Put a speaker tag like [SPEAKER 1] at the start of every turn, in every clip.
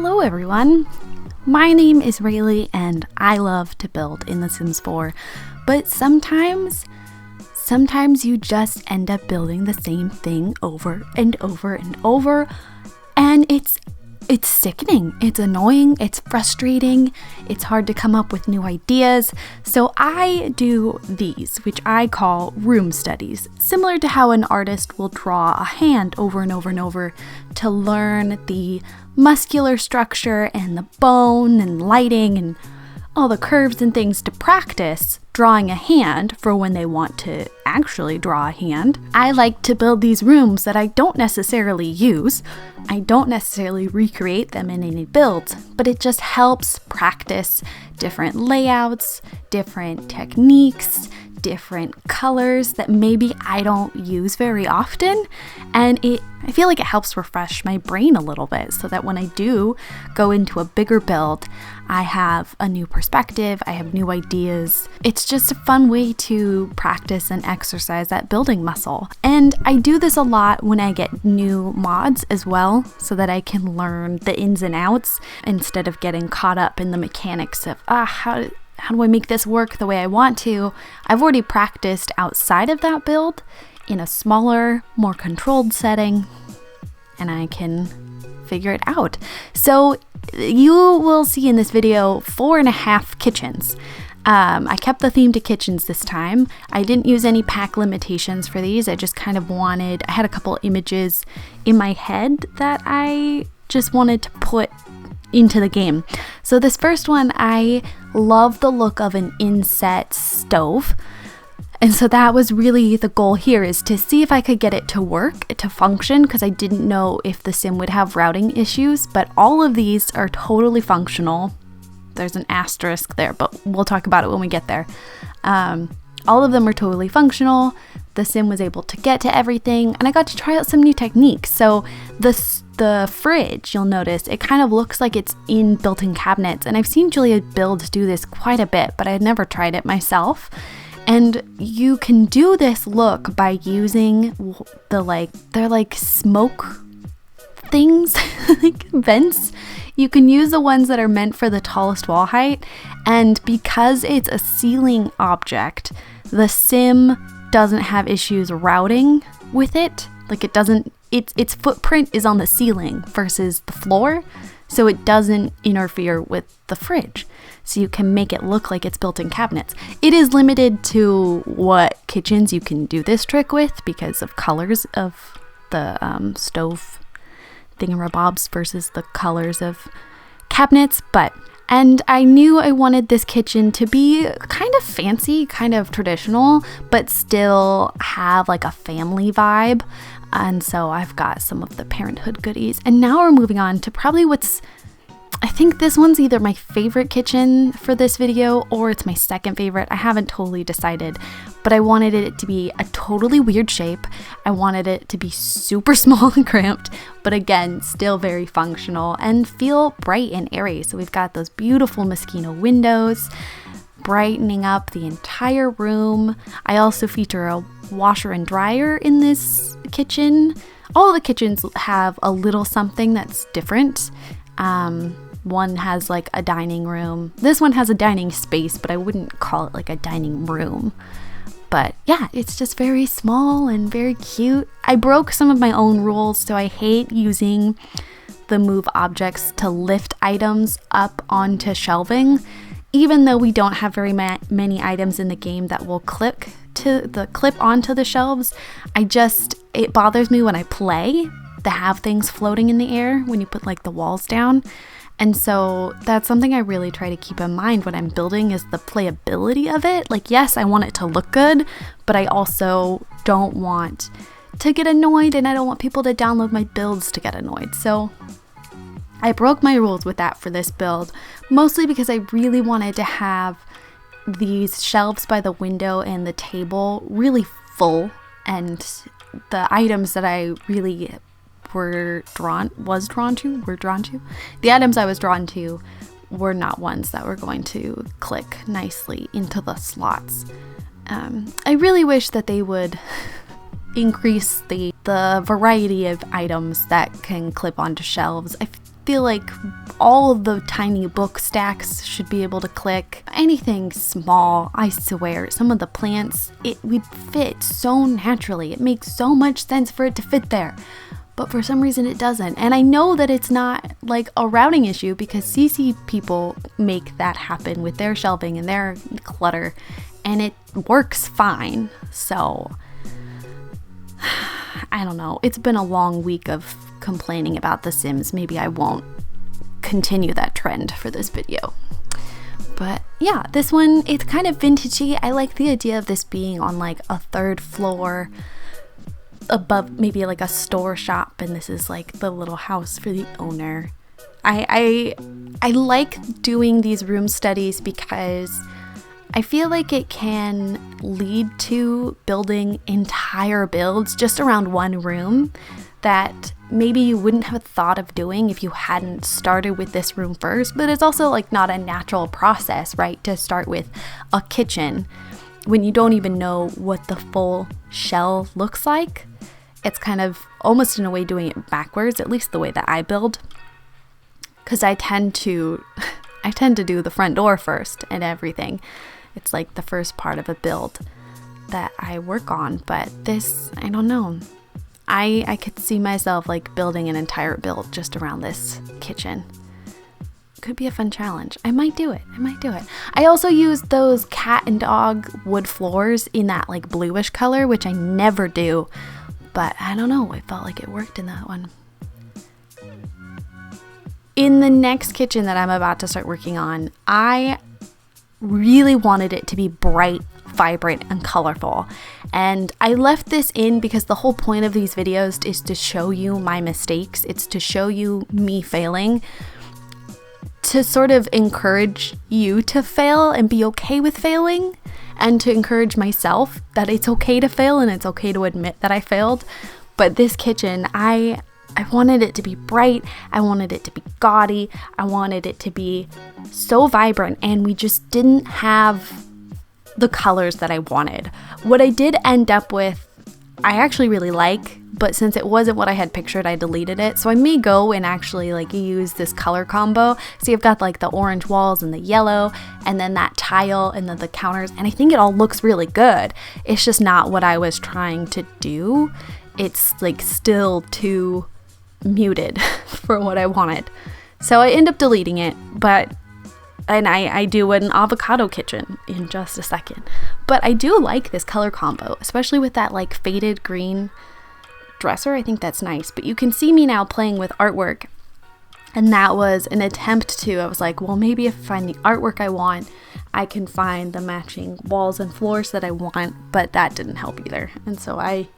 [SPEAKER 1] Hello everyone, my name is Rayleigh and I love to build in The Sims 4, but sometimes you just end up building the same thing over and over and over, and it's sickening, it's annoying, it's frustrating, it's hard to come up with new ideas. So I do these, which I call room studies, similar to how an artist will draw a hand over and over and over to learn the muscular structure and the bone and lighting and all the curves and things to practice drawing a hand for when they want to actually draw a hand. I like to build these rooms that I don't necessarily use. I don't necessarily recreate them in any builds, but it just helps practice different layouts, different techniques, different colors that maybe I don't use very often, and I feel like it helps refresh my brain a little bit so that when I do go into a bigger build, I have a new perspective, I have new ideas. It's just a fun way to practice and exercise that building muscle. And I do this a lot when I get new mods as well, so that I can learn the ins and outs instead of getting caught up in the mechanics of how do I make this work the way I want to. I've already practiced outside of that build in a smaller, more controlled setting, and I can figure it out. So you will see in this video 4.5 kitchens. I kept the theme to kitchens this time. I didn't use any pack limitations for these. I just kind of I had a couple images in my head that I just wanted to put into the game. So this first one, I love the look of an inset stove. And so that was really the goal here, is to see if I could get it to work, to function, because I didn't know if the sim would have routing issues, but all of these are totally functional. There's an asterisk there, but we'll talk about it when we get there. All of them are totally functional. The sim was able to get to everything, and I got to try out some new techniques. So the fridge, you'll notice, it kind of looks like it's in built-in cabinets, and I've seen Julia builds do this quite a bit, but I had never tried it myself. And you can do this look by using they're like smoke things, like vents. You can use the ones that are meant for the tallest wall height, and because it's a ceiling object, the sim doesn't have issues routing with it. Like its footprint is on the ceiling versus the floor, so it doesn't interfere with the fridge. So you can make it look like it's built in cabinets. It is limited to what kitchens you can do this trick with because of colors of the stove thingamabobs versus the colors of cabinets, and I knew I wanted this kitchen to be kind of fancy, kind of traditional, but still have like a family vibe. And so I've got some of the parenthood goodies. And now we're moving on to probably I think this one's either my favorite kitchen for this video or it's my second favorite. I haven't totally decided, but I wanted it to be a totally weird shape. I wanted it to be super small and cramped, but again, still very functional and feel bright and airy. So we've got those beautiful Moschino windows brightening up the entire room. I also feature a washer and dryer in this kitchen. All the kitchens have a little something that's different. One has like a dining room. This one has a dining space, but I wouldn't call it like a dining room. But yeah, it's just very small and very cute. I broke some of my own rules, so I hate using the move objects to lift items up onto shelving. Even though we don't have very many items in the game that will clip onto the shelves, it bothers me when I play to have things floating in the air when you put like the walls down. And so that's something I really try to keep in mind when I'm building, is the playability of it. Like, yes, I want it to look good, but I also don't want to get annoyed, and I don't want people to download my builds to get annoyed. So I broke my rules with that for this build, mostly because I really wanted to have these shelves by the window and the table really full, and the items that I really the items I was drawn to were not ones that were going to click nicely into the slots. I really wish that they would increase the variety of items that can clip onto shelves. feel like all of the tiny book stacks should be able to click. Anything small, I swear, some of the plants, it would fit so naturally. It makes so much sense for it to fit there. But for some reason it doesn't. And I know that it's not like a routing issue because CC people make that happen with their shelving and their clutter, and it works fine. So I don't know. It's been a long week of complaining about The Sims. Maybe I won't continue that trend for this video. But yeah, this one, it's kind of vintagey. I like the idea of this being on like a third floor above maybe like a store shop, and this is like the little house for the owner. I like doing these room studies because I feel like it can lead to building entire builds just around one room that maybe you wouldn't have thought of doing if you hadn't started with this room first. But it's also like not a natural process, right, to start with a kitchen when you don't even know what the full shell looks like. It's kind of almost in a way doing it backwards, at least the way that I build, because I tend to do the front door first and everything. It's like the first part of a build that I work on. But this, I don't know. I could see myself like building an entire build just around this kitchen. Could be a fun challenge. I might do it. I also use those cat and dog wood floors in that like bluish color, which I never do. But I don't know, I felt like it worked in that one. In the next kitchen that I'm about to start working on, I really wanted it to be bright, vibrant, and colorful. And I left this in because the whole point of these videos is to show you my mistakes. It's to show you me failing, to sort of encourage you to fail and be okay with failing, and to encourage myself that it's okay to fail and it's okay to admit that I failed. But this kitchen, I wanted it to be bright, I wanted it to be gaudy, I wanted it to be so vibrant, and we just didn't have the colors that I wanted. What I did end up with, I actually really like, but since it wasn't what I had pictured, I deleted it. So I may go and actually like use this color combo. See, I've got like the orange walls and the yellow, and then that tile, and then the counters, and I think it all looks really good. It's just not what I was trying to do. It's like still too muted for what I wanted. So I end up deleting it, and I do an avocado kitchen in just a second. But I do like this color combo, especially with that like faded green dresser. I think that's nice. But you can see me now playing with artwork, and that was an attempt to, I was like, well, maybe if I find the artwork I want, I can find the matching walls and floors that I want, but that didn't help either. And so I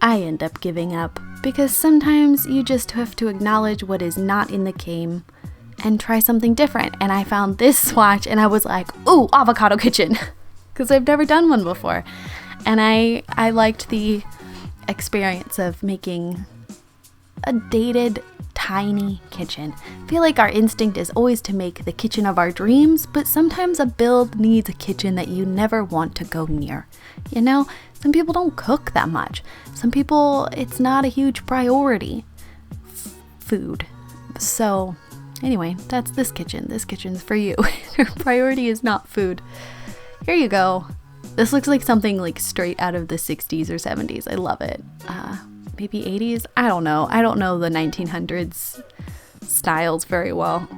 [SPEAKER 1] end up giving up, because sometimes you just have to acknowledge what is not in the game and try something different. And I found this swatch and I was like, ooh, avocado kitchen, because I've never done one before. And I liked the experience of making a dated, tiny kitchen. I feel like our instinct is always to make the kitchen of our dreams, but sometimes a build needs a kitchen that you never want to go near. You know, some people don't cook that much. Some people, it's not a huge priority. Food. So anyway, that's this kitchen. This kitchen's for you. Your priority is not food. Here you go. This looks like something like straight out of the 60s or 70s. I love it. Maybe 80s? I don't know. I don't know the 1900s styles very well.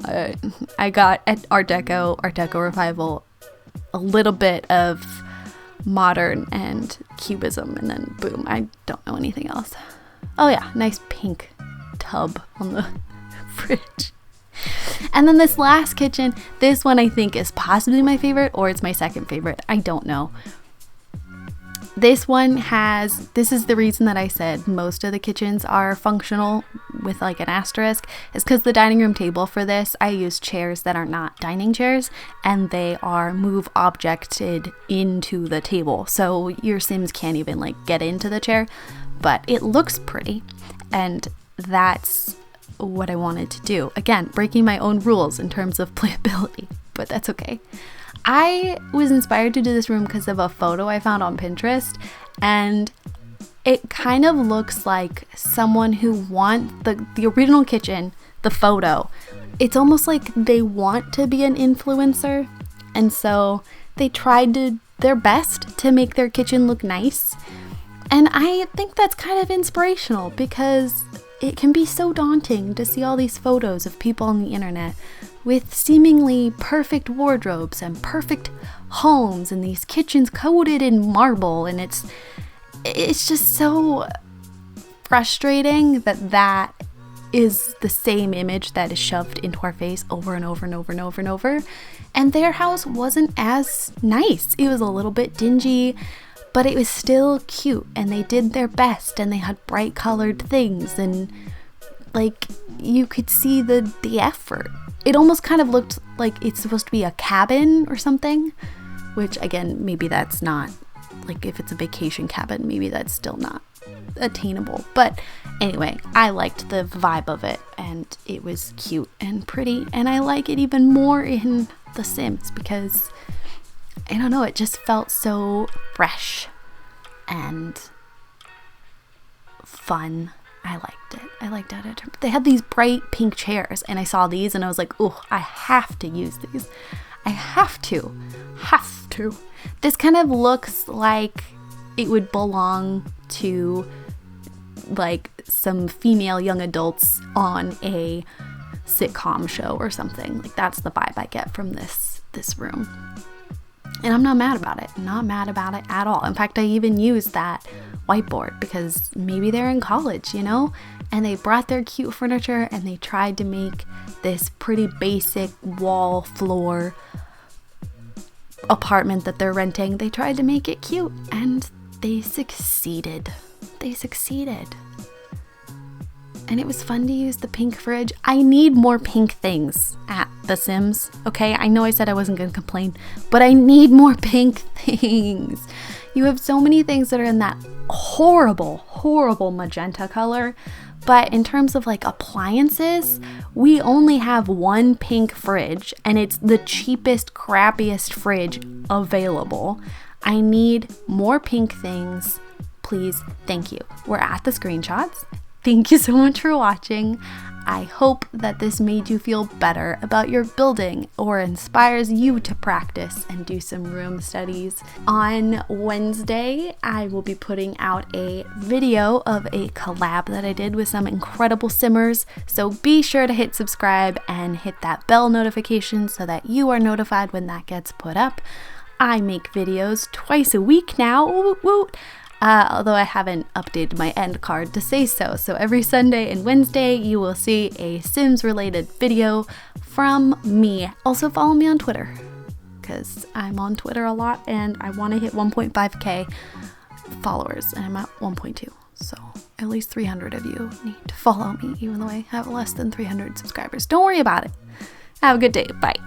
[SPEAKER 1] I got at Art Deco Revival, a little bit of modern and cubism, and then boom, I don't know anything else. Oh yeah, nice pink tub on the fridge. And then this last kitchen, this one I think is possibly my favorite, or it's my second favorite. I don't know. This is the reason that I said most of the kitchens are functional with like an asterisk, is because the dining room table for this, I use chairs that are not dining chairs, and they are move objected into the table. So your Sims can't even like get into the chair, but it looks pretty, and that's what I wanted to do. Again, breaking my own rules in terms of playability, but that's okay. I was inspired to do this room because of a photo I found on Pinterest, and it kind of looks like someone who wants the original kitchen the photo. It's almost like they want to be an influencer, and so they tried their best to make their kitchen look nice. And I think that's kind of inspirational, because it can be so daunting to see all these photos of people on the internet with seemingly perfect wardrobes and perfect homes and these kitchens coated in marble, and it's just so frustrating that is the same image that is shoved into our face over and over and over and over and over. And their house wasn't as nice. It was a little bit dingy, but it was still cute, and they did their best, and they had bright colored things, and like you could see the effort. It almost kind of looked like it's supposed to be a cabin or something, which again, maybe that's not, like if it's a vacation cabin, maybe that's still not attainable. But anyway, I liked the vibe of it, and it was cute and pretty, and I like it even more in The Sims because I don't know, it just felt so fresh and fun. I liked it. I liked it. They had these bright pink chairs, and I saw these and I was like, oh, I have to use these. I have to. This kind of looks like it would belong to like some female young adults on a sitcom show or something. Like that's the vibe I get from this room. And I'm not mad about it. Not mad about it at all. In fact, I even used that whiteboard because maybe they're in college, you know? And they brought their cute furniture and they tried to make this pretty basic wall floor apartment that they're renting. They tried to make it cute and they succeeded. And it was fun to use the pink fridge. I need more pink things at The Sims, okay? I know I said I wasn't gonna complain, but I need more pink things. You have so many things that are in that horrible magenta color, but in terms of like appliances, we only have one pink fridge, and it's the cheapest, crappiest fridge available. I need more pink things, please, thank you. We're at the screenshots. Thank you so much for watching. I hope that this made you feel better about your building or inspires you to practice and do some room studies. On Wednesday, I will be putting out a video of a collab that I did with some incredible simmers, so be sure to hit subscribe and hit that bell notification so that you are notified when that gets put up. I make videos twice a week now, woot woot. Although I haven't updated my end card to say so. So every Sunday and Wednesday, you will see a Sims related video from me. Also follow me on Twitter, because I'm on Twitter a lot and I want to hit 1.5k followers, and I'm at 1.2. So at least 300 of you need to follow me, even though I have less than 300 subscribers. Don't worry about it. Have a good day. Bye.